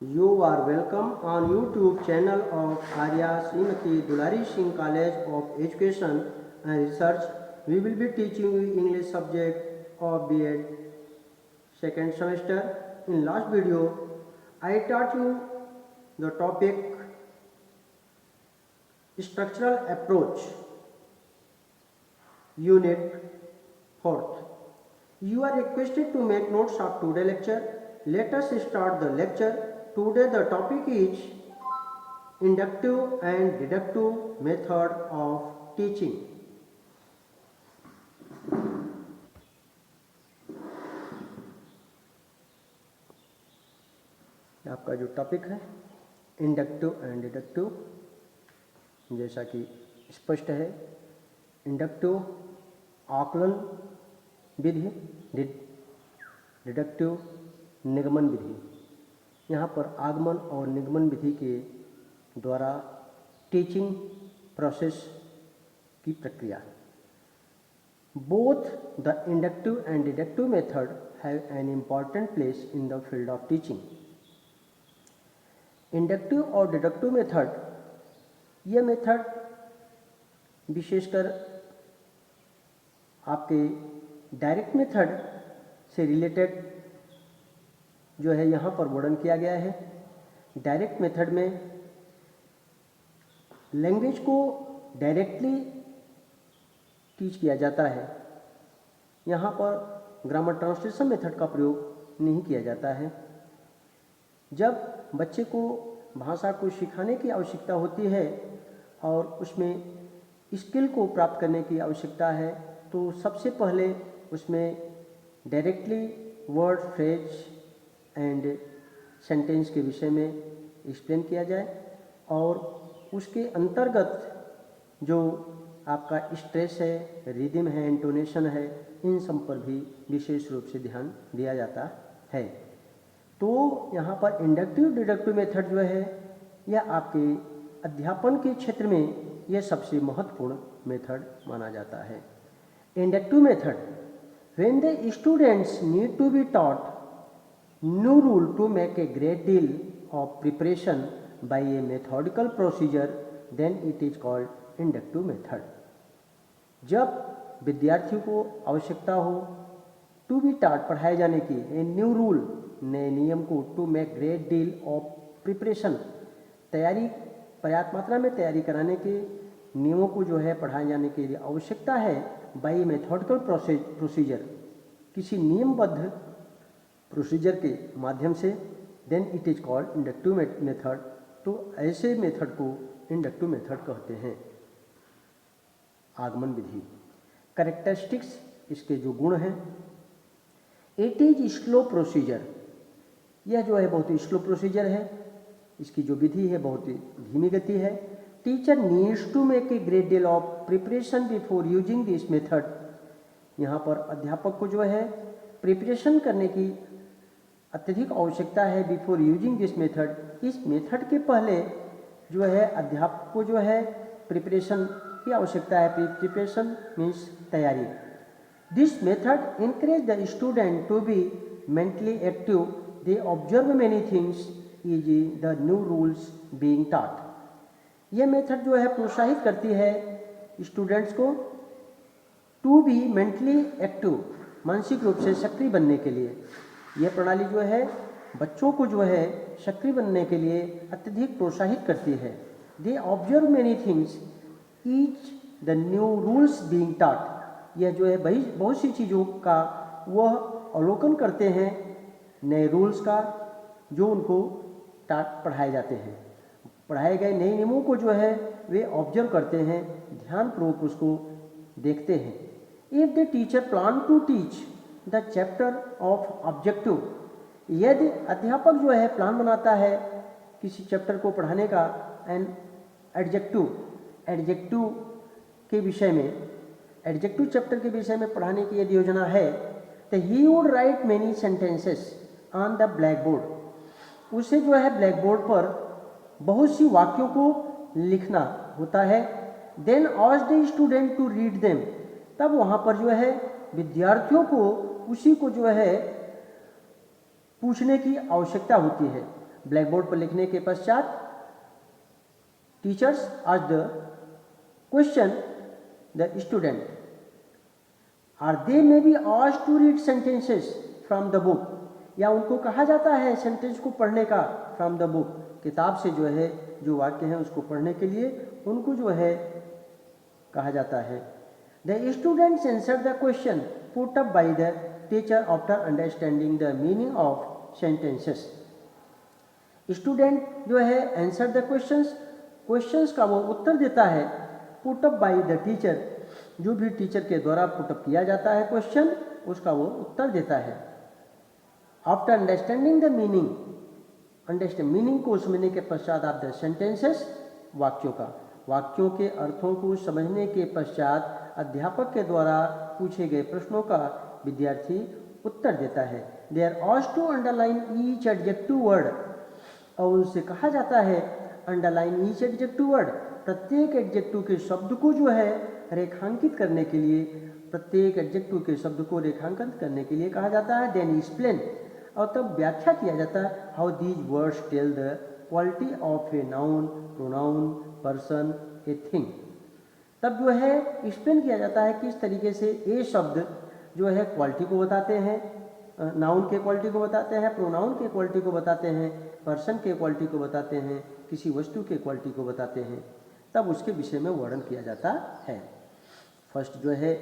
You are welcome on YouTube channel of Arya Srimati Dulari Singh College of Education and Research. We will be teaching you English subject of B.Ed second semester. In last video, I taught you the topic structural approach, unit 4th. You are requested to make notes of today's lecture. Let us start the lecture. Today the topic is inductive and deductive method of teaching. आपका जो topic है inductive and deductive, जैसा कि स्पष्ट है, inductive आकलन विधि, deductive निगमन विधि। यहाँ पर आगमन और निगमन विधि के द्वारा टीचिंग प्रोसेस की प्रक्रिया। Both the inductive and deductive method have an important place in the field of teaching. Inductive और डिडक्टिव मेथड, यह मेथड विशेषकर आपके डायरेक्ट मेथड से रिलेटेड जो है यहाँ पर वर्णन किया गया है। डायरेक्ट मेथड में लैंग्वेज को डायरेक्टली टीच किया जाता है। यहाँ पर ग्रामर ट्रांसलेशन मेथड का प्रयोग नहीं किया जाता है। जब बच्चे को भाषा को सिखाने की आवश्यकता होती है और उसमें स्किल को प्राप्त करने की आवश्यकता है, तो सबसे पहले उसमें directly word, phrase and sentence के विषय में एक्सप्लेन किया जाए और उसके अंतर्गत जो आपका स्ट्रेस है, रिदम है, इंटोनेशन है, इन सब पर भी विशेष रूप से ध्यान दिया जाता है। तो यहाँ पर इंडक्टिव डिडक्टिव मेथड जो है यह आपके अध्यापन के क्षेत्र में यह सबसे महत्वपूर्ण मेथड माना जाता है। Inductive method, when the students need to be taught new rule to make a great deal of preparation by a methodical procedure, then it is called inductive method. जब विद्यार्थियों को आवश्यकता हो टू बी टाट पढ़ाए जाने की, ए न्यू रूल, नए नियम को, to make great deal of preparation, तैयारी, पर्याप्त मात्रा में तैयारी कराने के नियमों को जो है पढ़ाए जाने के लिए आवश्यकता है, बाई मेथोडिकल प्रोसीजर, किसी नियमबद्ध प्रोसीजर के माध्यम से, then it is called inductive method. तो ऐसे मेथड को इंडक्टिव मेथड कहते हैं। आगमन विधि, कैरेक्टरिस्टिक्स, इसके जो गुण हैं, इट इज स्लो प्रोसीजर, यह जो है बहुत ही स्लो प्रोसीजर है, इसकी जो विधि है बहुत ही धीमी गति है। Teacher needs to make a great deal of preparation before using this method, यहाँ पर अध्यापक को जो है प्रिपरेशन करने की अत्यधिक आवश्यकता है बिफोर यूजिंग दिस मेथड। इस मेथड के पहले जो है अध्यापक को जो है प्रिपरेशन की आवश्यकता है। प्रिपरेशन मीन्स तैयारी। This method encourage the student to be mentally active, they observe many things is the new rules being taught. यह मेथड जो है प्रोत्साहित करती है स्टूडेंट्स को टू बी मेंटली एक्टिव, मानसिक रूप से सक्रिय बनने के लिए। यह प्रणाली जो है बच्चों को जो है सक्रिय बनने के लिए अत्यधिक प्रोत्साहित करती है। दे observe many things each the new rules being taught, यह जो है बहुत सी चीज़ों का वह अवलोकन करते हैं, नए रूल्स का, जो उनको पढ़ाए जाते हैं। पढ़ाए गए नए नियमों को जो है वे ऑब्जर्व करते हैं, ध्यानपूर्वक उसको देखते हैं। If the teacher plan to teach the chapter of objective, यदि अध्यापक जो है प्लान बनाता है किसी चैप्टर को पढ़ाने का, एंड एडजेक्टिव के विषय में, एडजेक्टिव चैप्टर के विषय में पढ़ाने की यदि योजना है, तो he would write many sentences on the black board, उसे जो है ब्लैक बोर्ड पर बहुत सी वाक्यों को लिखना होता है। Then ask the student to read them, तब वहाँ पर जो है विद्यार्थियों को उसी को जो है पूछने की आवश्यकता होती है। ब्लैक बोर्ड पर लिखने के पश्चात टीचर्स आज द क्वेश्चन द स्टूडेंट और they may be asked to read sentences from the book, या उनको कहा जाता है सेंटेंस को पढ़ने का फ्रॉम द बुक, किताब से जो है जो वाक्य हैं उसको पढ़ने के लिए उनको जो है कहा जाता है। The students answer the question put up by the teacher after understanding the meaning of sentences. Student जो है आंसर द क्वेश्चंस का वो उत्तर देता है put up by the teacher, जो भी टीचर के द्वारा पुट अप किया जाता है क्वेश्चन उसका वो उत्तर देता है। आफ्टर अंडरस्टैंडिंग द मीनिंग को समझने के पश्चात आप द सेंटेंसेस वाक्यों के अर्थों को समझने के पश्चात अध्यापक के द्वारा पूछे गए प्रश्नों का विद्यार्थी उत्तर देता है। They are asked to underline each adjective word, और उनसे कहा जाता है अंडरलाइन ईच एडजेक्टिव वर्ड, प्रत्येक एडजेक्टिव के शब्द को जो है रेखांकित करने के लिए, प्रत्येक एडजेक्टिव के शब्द को रेखांकित करने के लिए कहा जाता है। देन एक्सप्लेन, और तब व्याख्या किया जाता है how these words tell the quality of a noun, pronoun, person, a thing. तब जो है एक्सप्लेन किया जाता है किस तरीके से ये शब्द जो है क्वालिटी को बताते हैं, नाउन के क्वालिटी को बताते हैं, प्रोनाउन के क्वालिटी को बताते हैं, पर्सन के क्वालिटी को बताते हैं, किसी वस्तु के क्वालिटी को बताते हैं, तब उसके विषय में वर्णन किया जाता है। फर्स्ट जो है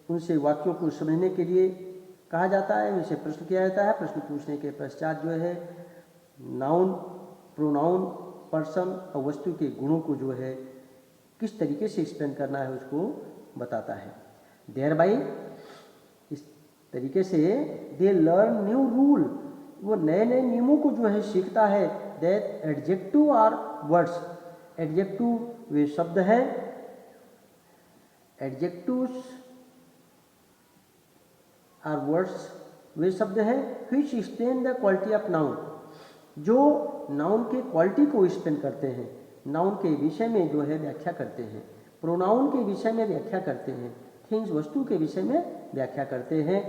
उनसे वाक्यों को समझने के लिए कहा जाता है, उनसे प्रश्न किया जाता है, प्रश्न पूछने के पश्चात जो है नाउन, प्रोनाउन, पर्सन और वस्तु के गुणों को जो है किस तरीके से एक्सप्लेन करना है उसको बताता है। देयर बाई, इस तरीके से दे लर्न न्यू रूल, वो नए नए नियमों को जो है सीखता है। That adjective are words, adjective वे शब्द हैं, एडजेक्टिव्स आर वर्ड्स वे शब्द हैं which explain the quality of noun, जो नाउन के क्वालिटी को एक्सप्लेन करते हैं, नाउन के विषय में जो है व्याख्या करते हैं, प्रोनाउन के विषय में व्याख्या करते हैं, थिंग्स वस्तु के विषय में व्याख्या करते हैं।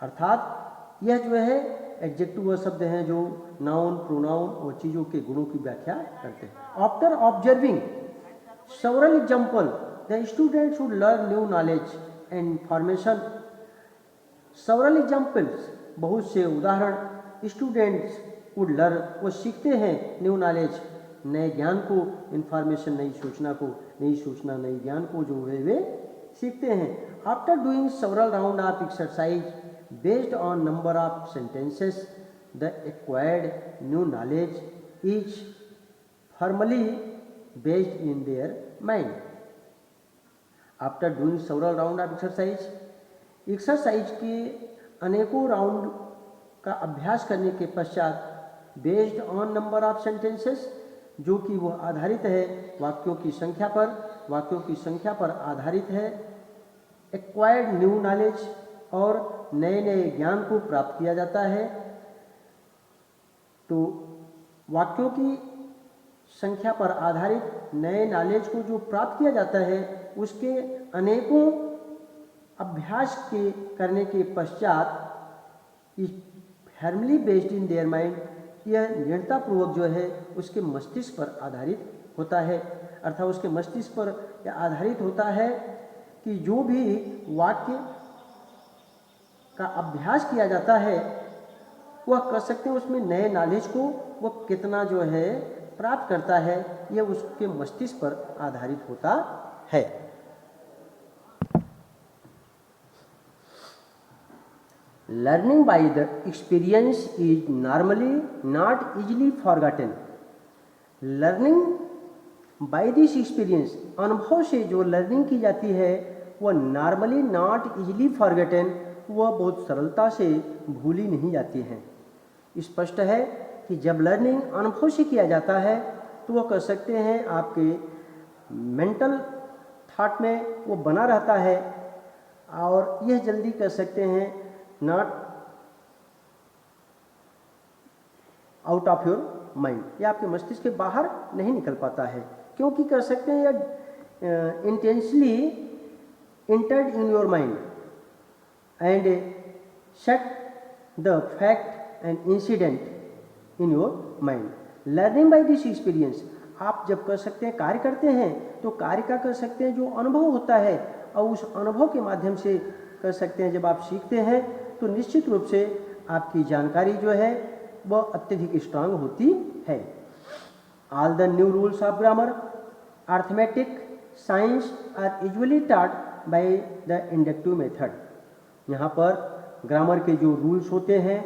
अर्थात यह जो है एडजेक्टिव वह शब्द हैं जो नाउन, प्रोनाउन और चीज़ों के गुणों की व्याख्या करते हैं। After observing several example, the student should learn new knowledge and information. several examples, बहुत से उदाहरण, स्टूडेंट्स वुड लर्न, वो सीखते हैं, न्यू नॉलेज, नए ज्ञान को, इंफॉर्मेशन नई सूचना नई ज्ञान को जो है वे सीखते हैं। After doing several round of exercise based on number of sentences, the acquired new knowledge is formally based in their mind. After doing several round of exercise के अनेकों राउंड का अभ्यास करने के पश्चात based on number of sentences, जो कि वह आधारित है वाक्यों की संख्या पर आधारित है, एक्वायर्ड न्यू नॉलेज, और नए नए ज्ञान को प्राप्त किया जाता है। तो वाक्यों की संख्या पर आधारित नए नॉलेज को जो प्राप्त किया जाता है उसके अनेकों अभ्यास के करने के पश्चात इस family based in their mind, यह निरंतरपूर्वक जो है उसके मस्तिष्क पर आधारित होता है। अर्थात उसके मस्तिष्क पर यह आधारित होता है कि जो भी वाक्य का अभ्यास किया जाता है वह कर सकते हैं, उसमें नए नॉलेज को वह कितना जो है प्राप्त करता है, यह उसके मस्तिष्क पर आधारित होता है। Learning by the experience is normally not easily forgotten. Learning by this experience, अनुभव से जो लर्निंग की जाती है वह नॉर्मली नॉट इजीली फॉरगॉटन, वह बहुत सरलता से भूली नहीं जाती है। स्पष्ट है कि जब लर्निंग अनुभव से किया जाता है तो वह कर सकते हैं आपके मेंटल थॉट में वो बना रहता है, और यह जल्दी कर सकते हैं not out of your mind, यह आपके मस्तिष्क के बाहर नहीं निकल पाता है, क्योंकि कर सकते हैं यह intensely entered in your mind and set the fact and incident in your mind. Learning by this experience, आप जब कर सकते हैं, कार्य करते हैं तो कार्य का कर सकते हैं जो अनुभव होता है, और उस अनुभव के माध्यम से कर सकते हैं। जब आप सीखते हैं तो निश्चित रूप से आपकी जानकारी जो है वह अत्यधिक स्ट्रांग होती है। All the new rules of grammar, arithmetic, science are usually taught by the inductive method. यहाँ पर ग्रामर के जो रूल्स होते हैं,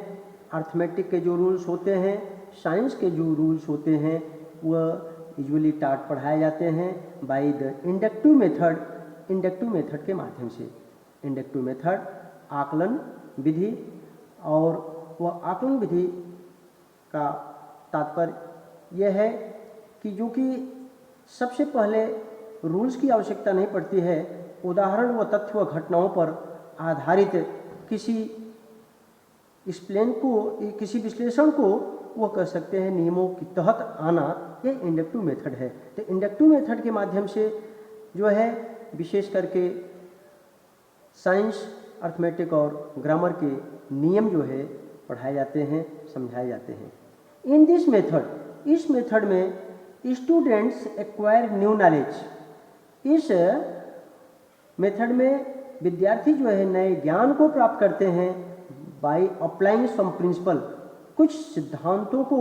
अर्थमेटिक के जो रूल्स होते हैं, साइंस के जो रूल्स होते हैं, वह यूजुअली टॉट पढ़ाए जाते हैं bye the inductive method, inductive method के माध्यम से। इंडक्टिव मेथड आकलन विधि, और वह आकलन विधि का तात्पर्य यह है कि जो कि सबसे पहले रूल्स की आवश्यकता नहीं पड़ती है, उदाहरण व तथ्य व घटनाओं पर आधारित किसी एक्सप्लेन को, किसी विश्लेषण को वह कर सकते हैं। नियमों के तहत आना, यह इंडक्टिव मेथड है। तो इंडक्टिव मेथड के माध्यम से जो है विशेष करके साइंस, अर्थमेटिक और ग्रामर के नियम जो है पढ़ाए जाते हैं, समझाए जाते हैं। इन दिस मेथड, इस मेथड में स्टूडेंट्स एक्वायर न्यू नॉलेज। इस मेथड में विद्यार्थी जो है नए ज्ञान को प्राप्त करते हैं बाय अप्लाइंग सम प्रिंसिपल, कुछ सिद्धांतों को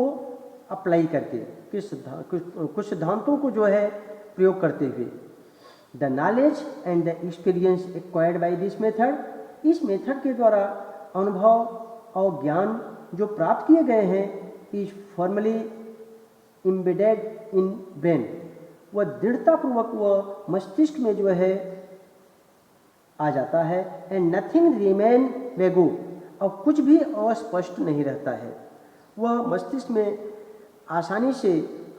अप्लाई करके, कुछ सिद्धांतों को जो है प्रयोग करते हुए। The knowledge and the experience acquired by this method, इस मेथड के द्वारा अनुभव और ज्ञान जो प्राप्त किए गए हैं, is formally embedded in brain, वह दृढ़तापूर्वक वह मस्तिष्क में जो है आ जाता है। एंड नथिंग रिमेन वेगो, और कुछ भी अस्पष्ट नहीं रहता है, वह मस्तिष्क में आसानी से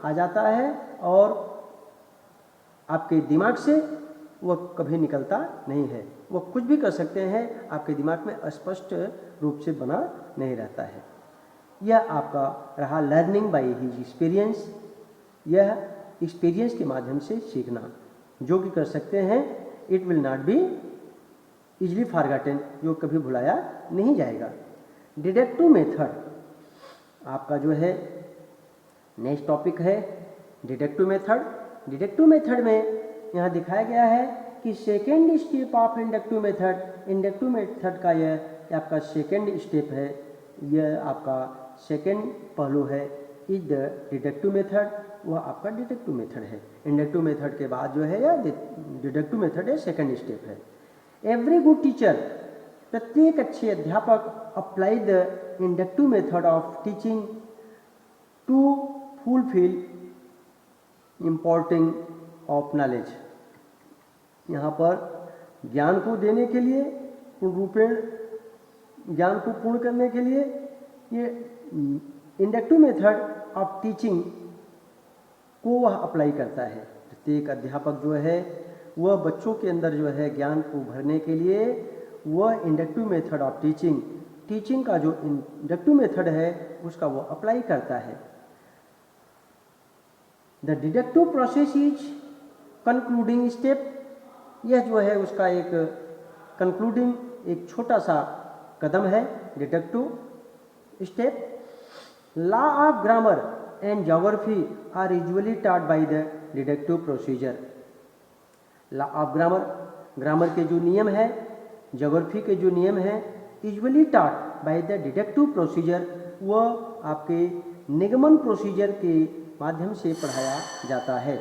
आ जाता है और आपके दिमाग से वह कभी निकलता नहीं है। वह कुछ भी कर सकते हैं, आपके दिमाग में स्पष्ट रूप से बना नहीं रहता है। यह आपका रहा लर्निंग बाय हिज एक्सपीरियंस, यह एक्सपीरियंस के माध्यम से सीखना, जो कि कर सकते हैं। It will not be easily forgotten, जो कभी भुलाया नहीं जाएगा। डिडक्टिव मेथड आपका जो है नेक्स्ट टॉपिक है, डिडक्टिव मेथड। डिडक्टिव मेथड में यहाँ दिखाया गया है कि second step of inductive method, inductive method का यह आपका सेकेंड स्टेप है, यह आपका सेकेंड पहलू है। इज द डिडक्टिव मेथड, वह आपका डिडक्टिव मेथड है। इंडक्टिव मेथड के बाद जो है यह डिडक्टिव मेथड है, सेकेंड स्टेप है। एवरी गुड टीचर, प्रत्येक अच्छे अध्यापक apply the inductive method of teaching to fulfil importing of knowledge. यहाँ पर ज्ञान को देने के लिए, पूर्ण रूपेण ज्ञान को पूर्ण करने के लिए ये इंडक्टिव मेथड ऑफ टीचिंग को वह अप्लाई करता है। प्रत्येक अध्यापक जो है वह बच्चों के अंदर जो है ज्ञान को भरने के लिए वह इंडक्टिव मेथड ऑफ टीचिंग का जो इंडक्टिव मेथड है उसका वो अप्लाई करता है। The deductive process is concluding step, यह जो है उसका एक कंक्लूडिंग, एक छोटा सा कदम है deductive step. Law of grammar and geography are usually taught by the deductive procedure. Law of grammar, grammar के जो नियम है, ज्योग्राफी के जो नियम है, usually taught by the deductive procedure, वह आपके निगमन प्रोसीजर के माध्यम से पढ़ाया जाता है।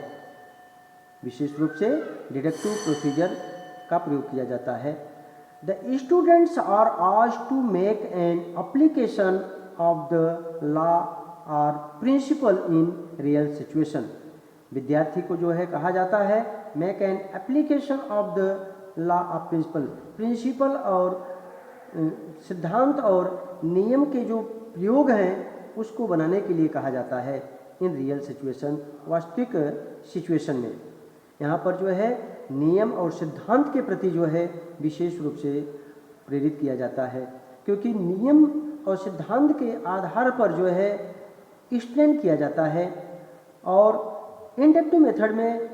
विशेष रूप से डिडक्टिव प्रोसीजर का प्रयोग किया जाता है। The students are asked to make an application of the law और प्रिंसिपल इन रियल सिचुएशन। विद्यार्थी को जो है कहा जाता है make an application of the law of principle और सिद्धांत और नियम के जो प्रयोग हैं उसको बनाने के लिए कहा जाता है इन रियल सिचुएशन, वास्तविक सिचुएशन में। यहाँ पर जो है नियम और सिद्धांत के प्रति जो है विशेष रूप से प्रेरित किया जाता है, क्योंकि नियम और सिद्धांत के आधार पर जो है एक्सप्लेन किया जाता है। और इंडक्टिव मेथड में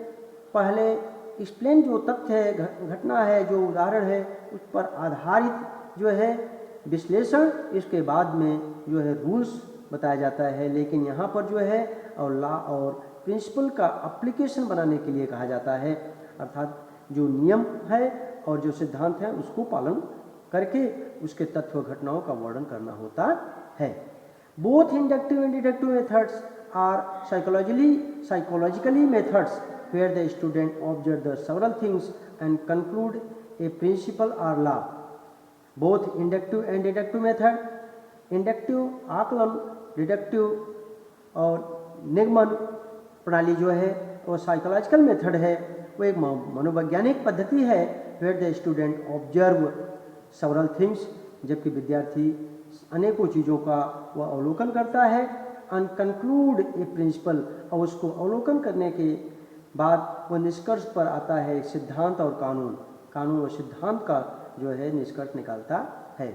पहले एक्सप्लेन जो तथ्य है, घटना है, जो उदाहरण है, उस पर आधारित जो है विश्लेषण, इसके बाद में जो है रूल्स बताया जाता है, लेकिन यहाँ पर जो है और लॉ और प्रिंसिपल का एप्लीकेशन बनाने के लिए कहा जाता है, अर्थात जो नियम है और जो सिद्धांत है उसको पालन करके उसके तत्व घटनाओं का वर्णन करना होता है। Both inductive and deductive methods are psychologically methods where the student observe the several things and conclude a principle or law. Both inductive and deductive method, inductive आकलन, डिडक्टिव और निगमन प्रणाली जो है वो साइकोलॉजिकल मेथड है, वो एक मनोवैज्ञानिक पद्धति है। Where the student observe several things, जबकि विद्यार्थी अनेकों चीज़ों का वह अवलोकन करता है, एंड कंक्लूड ए प्रिंसिपल, और उसको अवलोकन करने के बाद वह निष्कर्ष पर आता है, सिद्धांत और कानून और सिद्धांत का जो है निष्कर्ष निकालता है।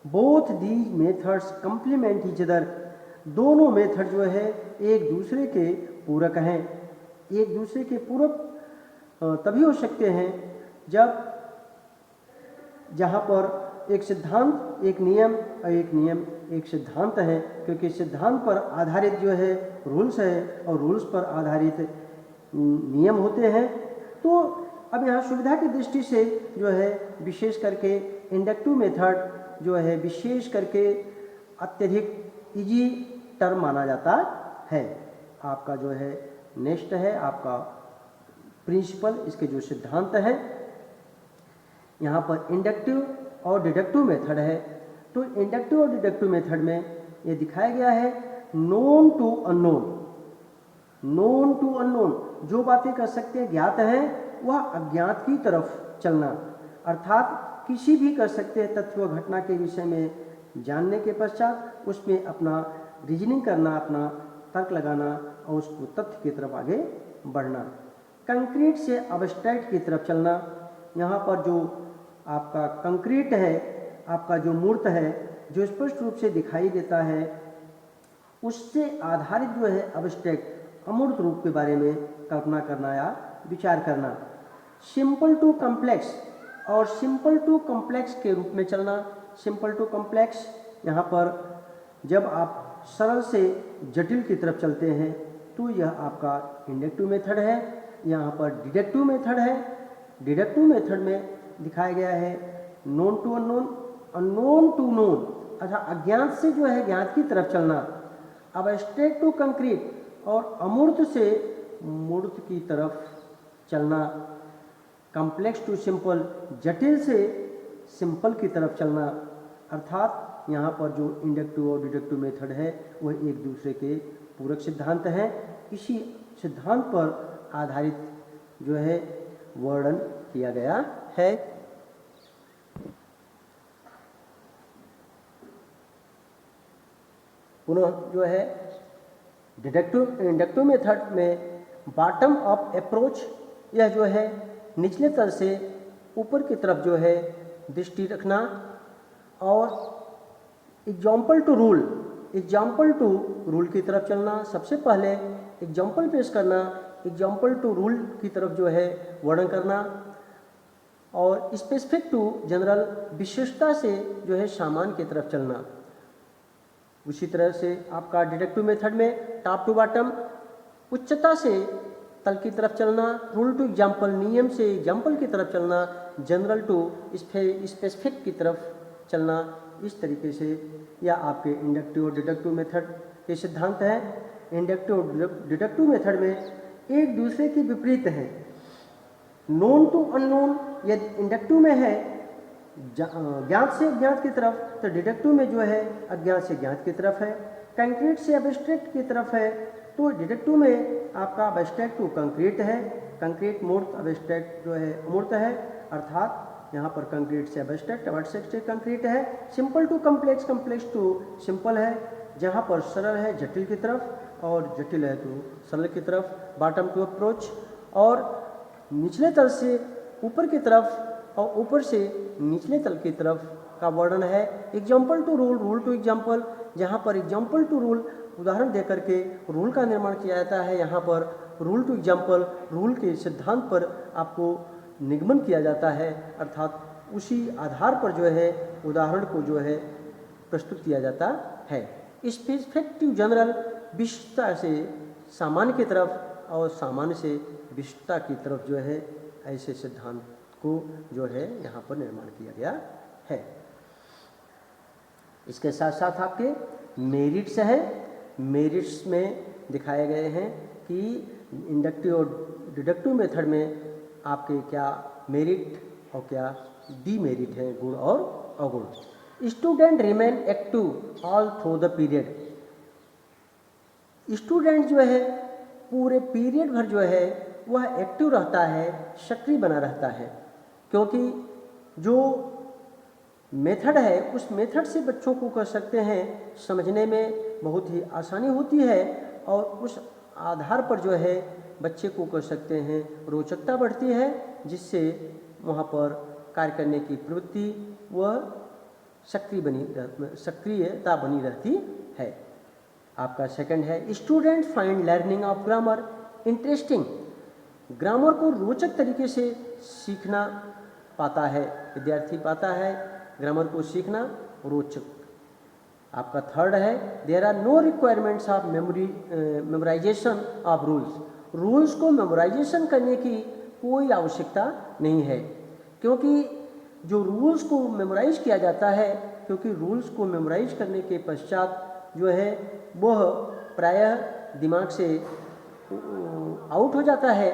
Both these methods complement each other, दोनों मेथड जो है एक दूसरे के पूरक हैं। एक दूसरे के पूरक तभी हो सकते हैं जब जहाँ पर एक सिद्धांत एक नियम और एक नियम एक सिद्धांत है, क्योंकि सिद्धांत पर आधारित जो है रूल्स है और रूल्स पर आधारित नियम होते हैं। तो अब यहाँ सुविधा की दृष्टि से जो है विशेष करके इंडक्टिव मेथड जो है विशेष करके अत्यधिक इजी टर्म माना जाता है। आपका जो है नेक्स्ट है आपका प्रिंसिपल, इसके जो सिद्धांत हैं, यहाँ पर इंडक्टिव और डिडक्टिव मेथड है। तो इंडक्टिव और डिडक्टिव मेथड में ये दिखाया गया है known to unknown. Known to unknown, जो बातें कर सकते हैं ज्ञात हैं वह अज्ञात की तरफ चलना, अर्थात किसी भी कर सकते हैं तथ्य घटना के विषय में जानने के पश्चात उसमें अपना रीजनिंग करना, अपना तर्क लगाना और उसको तथ्य की तरफ आगे बढ़ना। कंक्रीट से अब्स्ट्रैक्ट की तरफ चलना, यहाँ पर जो आपका कंक्रीट है, आपका जो मूर्त है, जो स्पष्ट रूप से दिखाई देता है, उससे आधारित जो है अब्स्ट्रैक्ट अमूर्त रूप के बारे में कल्पना करना या विचार करना। सिंपल टू कॉम्प्लेक्स और सिंपल टू कॉम्प्लेक्स के रूप में चलना। सिंपल टू कॉम्प्लेक्स, यहाँ पर जब आप सरल से जटिल की तरफ चलते हैं तो यह आपका इंडक्टिव मेथड है। यहाँ पर डिडक्टिव मेथड है। डिडक्टिव मेथड में दिखाया गया है known to unknown, unknown to known, अर्थात अज्ञात से जो है ज्ञात की तरफ चलना। अब्स्ट्रैक्ट टू कंक्रीट और अमूर्त से मूर्त की तरफ चलना। कॉम्प्लेक्स टू सिंपल, जटिल से सिंपल की तरफ चलना, अर्थात यहाँ पर जो इंडक्टिव और डिडक्टिव मेथड है वह एक दूसरे के पूरक सिद्धांत हैं। इसी सिद्धांत पर आधारित जो है वर्णन किया गया है। पुनः जो है इंडक्टिव मेथड में बॉटम अप अप्रोच, यह जो है निचले तल से ऊपर की तरफ जो है दृष्टि रखना और एग्जाम्पल टू रूल की तरफ चलना। सबसे पहले एग्जाम्पल पेश करना, एग्जाम्पल टू रूल की तरफ जो है वर्णन करना और स्पेसिफिक टू जनरल, विशेषता से जो है सामान्य की तरफ चलना। उसी तरह से आपका डिडक्टिव मेथड में टॉप टू बॉटम, उच्चता से तल की तरफ चलना, रूल टू एग्जाम्पल, नियम से एग्जाम्पल की तरफ चलना, जनरल टू स्पेसिफिक की तरफ चलना। इस तरीके से यह आपके इंडक्टिव और डिडक्टिव मेथड के सिद्धांत हैं। इंडक्टिव और डिडक्टिव मेथड में एक दूसरे के विपरीत हैं। नोन टू अननोन यदि इंडक्टिव में है ज्ञात से अज्ञात की तरफ, तो डिडक्टिव में जो है अज्ञात से ज्ञात की तरफ है। कंक्रीट से अब्स्ट्रैक्ट की तरफ है, तो डिडक्टिव में आपका अब्स्ट्रैक्ट टू कंक्रीट है। कंक्रीट मूर्त, अब्स्ट्रैक्ट जो है अमूर्त है, अर्थात यहाँ पर कंक्रीट से अब्स्ट्रैक्ट, अब्स्ट्रैक्ट से कंक्रीट है। Simple to complex, complex to simple है, जहाँ पर सरल है जटिल की तरफ और जटिल है तो सरल की तरफ। बॉटम टू अप्रोच, और निचले तल से ऊपर की तरफ और ऊपर से निचले तल की तरफ का वर्णन है। Example to rule, rule to example, जहाँ पर एग्जाम्पल टू रूल उदाहरण दे करके रूल का निर्माण किया जाता है। यहाँ पर रूल टू एग्जाम्पल, रूल के सिद्धांत पर आपको निगमन किया जाता है, अर्थात उसी आधार पर जो है उदाहरण को जो है प्रस्तुत किया जाता है। स्पेसिफिक टू जनरल, विशिष्टता से सामान्य की तरफ और सामान्य से विशिष्टता की तरफ जो है ऐसे सिद्धांत को जो है यहाँ पर निर्माण किया गया है। इसके साथ साथ आपके मेरिट्स हैं। मेरिट्स में दिखाए गए हैं कि इंडक्टिव और डिडक्टिव मेथड में आपके क्या मेरिट और क्या डीमेरिट है, गुण और अवगुण। Student remain active all through the period. Student जो है पूरे पीरियड भर जो है वह एक्टिव रहता है, सक्रिय बना रहता है, क्योंकि जो मेथड है उस मेथड से बच्चों को कह सकते हैं समझने में बहुत ही आसानी होती है और उस आधार पर जो है बच्चे को कह सकते हैं रोचकता बढ़ती है, जिससे वहाँ पर कार्य करने की प्रवृत्ति वह सक्रियता बनी रहती है। आपका सेकंड है student find learning of grammar interesting. Grammar को रोचक तरीके से सीखना पाता है, विद्यार्थी पाता है ग्रामर को सीखना रोचक। आपका थर्ड है there are no requirements of memorisation of rules. Rules को मेमोराइजेशन करने की कोई आवश्यकता नहीं है, क्योंकि जो रूल्स को मेमोराइज किया जाता है, क्योंकि रूल्स को मेमोराइज करने के पश्चात जो है वह प्रायः दिमाग से आउट हो जाता है।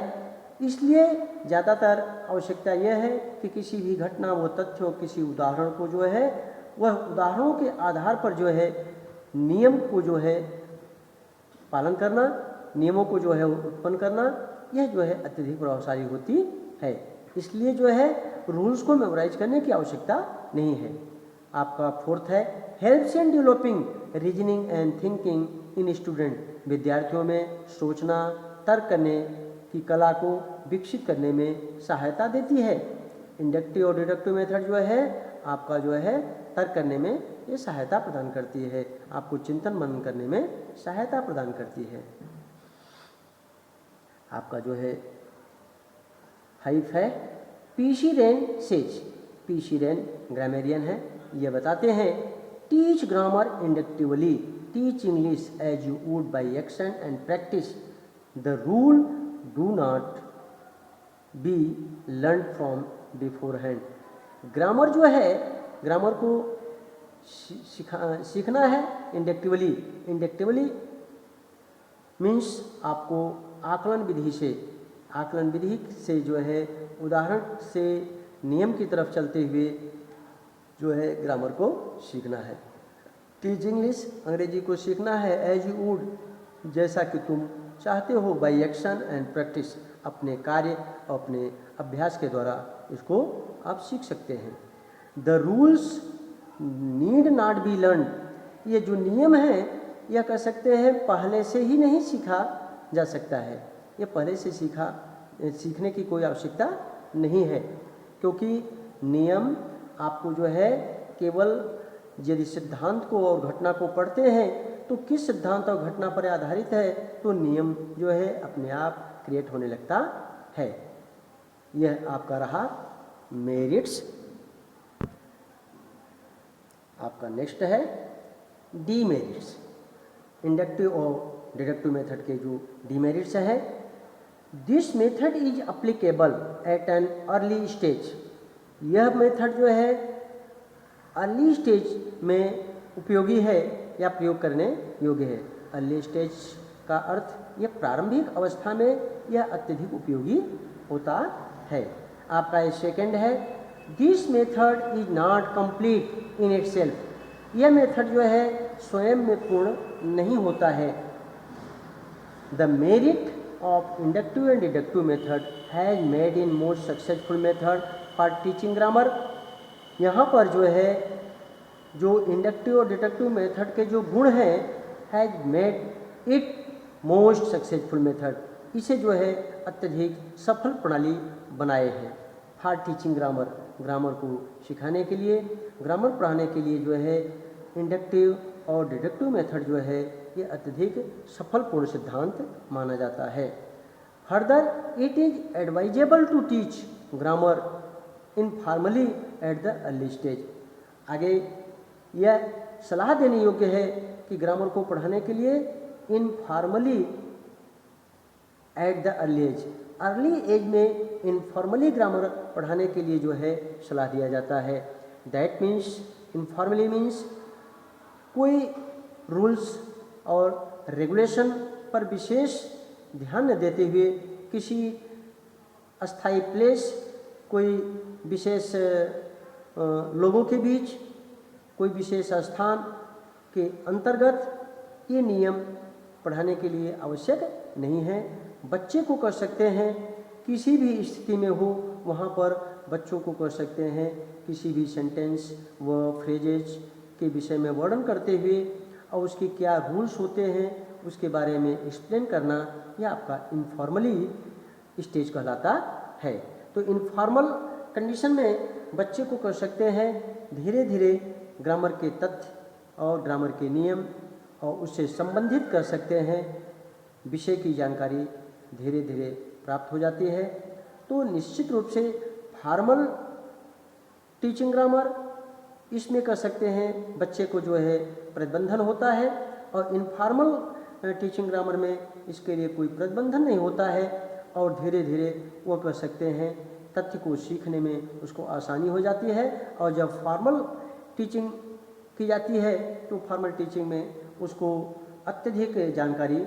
इसलिए ज़्यादातर आवश्यकता यह है कि किसी भी घटना व तथ्य और किसी उदाहरण को जो है वह उदाहरणों के आधार पर जो है नियम को जो है पालन करना, नियमों को जो है उत्पन्न करना, यह जो है अत्यधिक प्रभावशाली होती है। इसलिए जो है रूल्स को मेमोराइज करने की आवश्यकता नहीं है। आपका फोर्थ है helps in developing reasoning and thinking in student. विद्यार्थियों में सोचना, तर्क करने की कला को विकसित करने में सहायता देती है। इंडक्टिव और डिडक्टिव मेथड जो है आपका जो है तर्क करने में ये सहायता प्रदान करती है, आपको चिंतन मनन करने में सहायता प्रदान करती है। आपका जो है 5 है P C Wren says. P C Wren grammarian है, ये बताते हैं teach grammar inductively, teach English as you would by action and practice, the rule do not be learn from beforehand. Grammar जो है ग्रामर को सीखना है इंडक्टिवली। इंडक्टिवली मीन्स आपको आकलन विधि से जो है उदाहरण से नियम की तरफ चलते हुए जो है ग्रामर को सीखना है। टीच इंग्लिश अंग्रेजी को सीखना है एज यू वुड जैसा कि तुम चाहते हो, बाई एक्शन एंड प्रैक्टिस अपने कार्य और अपने अभ्यास के द्वारा इसको आप सीख सकते हैं। The rules need not be learn. ये जो नियम है यह कह सकते हैं पहले से ही नहीं सीखा जा सकता है, ये पहले से सीखने की कोई आवश्यकता नहीं है, क्योंकि नियम आपको जो है केवल यदि सिद्धांत को और घटना को पढ़ते हैं तो किस सिद्धांत और घटना पर आधारित है तो नियम जो है अपने आप क्रिएट होने लगता है। यह आपका रहा मेरिट्स। आपका नेक्स्ट है डीमेरिट्स। इंडक्टिव और डिडक्टिव मेथड के जो डीमेरिट्स है, this method is applicable at an early stage. यह मेथड जो है अर्ली स्टेज में उपयोगी है या प्रयोग करने योग्य है। अर्ली स्टेज का अर्थ यह प्रारंभिक अवस्था में यह अत्यधिक उपयोगी होता है। आपका ये सेकेंड है this method is not complete in itself. यह मेथड जो है स्वयं में पूर्ण नहीं होता है। The merit of inductive and deductive method has made in most successful method for teaching grammar। यहाँ पर जो है जो इंडक्टिव और डिडक्टिव मेथड के जो गुण हैं has made it most successful method, इसे जो है अत्यधिक सफल प्रणाली बनाए हैं। फॉर टीचिंग ग्रामर, ग्रामर को सिखाने के लिए, ग्रामर पढ़ाने के लिए जो है इंडक्टिव और डिडक्टिव मेथड जो है ये अत्यधिक सफलपूर्ण सिद्धांत माना जाता है। Further it is advisable to teach grammar informally at the early stage. आगे यह सलाह देने योग्य है कि ग्रामर को पढ़ाने के लिए informally at the early age में इनफॉर्मली ग्रामर पढ़ाने के लिए जो है सलाह दिया जाता है। दैट मीन्स इनफॉर्मली मीन्स कोई रूल्स और रेगुलेशन पर विशेष ध्यान न देते हुए किसी अस्थायी प्लेस, कोई विशेष लोगों के बीच, कोई विशेष स्थान के अंतर्गत ये नियम पढ़ाने के लिए आवश्यक नहीं है। बच्चे को कर सकते हैं, किसी भी स्थिति में हो वहाँ पर बच्चों को कर सकते हैं किसी भी सेंटेंस व फ्रेजेज के विषय में वर्णन करते हुए और उसके क्या रूल्स होते हैं उसके बारे में एक्सप्लेन करना, यह आपका इनफॉर्मली स्टेज कहलाता है। तो इनफॉर्मल कंडीशन में बच्चे को कर सकते हैं धीरे धीरे ग्रामर के तथ्य और ग्रामर के नियम और उससे संबंधित कर सकते हैं, विषय की जानकारी धीरे धीरे प्राप्त हो जाती है। तो निश्चित रूप से फॉर्मल टीचिंग ग्रामर इसमें कर सकते हैं, बच्चे को जो है प्रतिबंधन होता है, और इनफॉर्मल टीचिंग ग्रामर में इसके लिए कोई प्रतिबंधन नहीं होता है और धीरे धीरे वो कर सकते हैं, तथ्य को सीखने में उसको आसानी हो जाती है। और जब फॉर्मल टीचिंग की जाती है तो फॉर्मल टीचिंग में उसको अत्यधिक जानकारी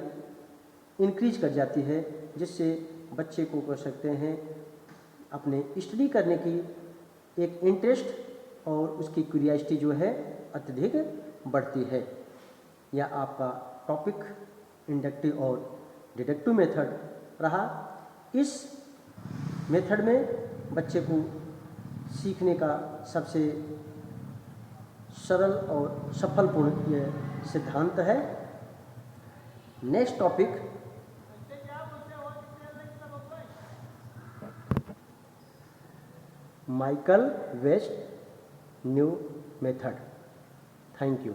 इंक्रीज कर जाती है, जिससे बच्चे को कर सकते हैं अपने स्टडी करने की एक इंटरेस्ट और उसकी क्यूरियोसिटी जो है अत्यधिक बढ़ती है। यह आपका टॉपिक इंडक्टिव और डिडक्टिव मेथड रहा। इस मेथड में बच्चे को सीखने का सबसे सरल और सफलपूर्ण यह सिद्धांत है। Next topic Michael West new method. Thank you.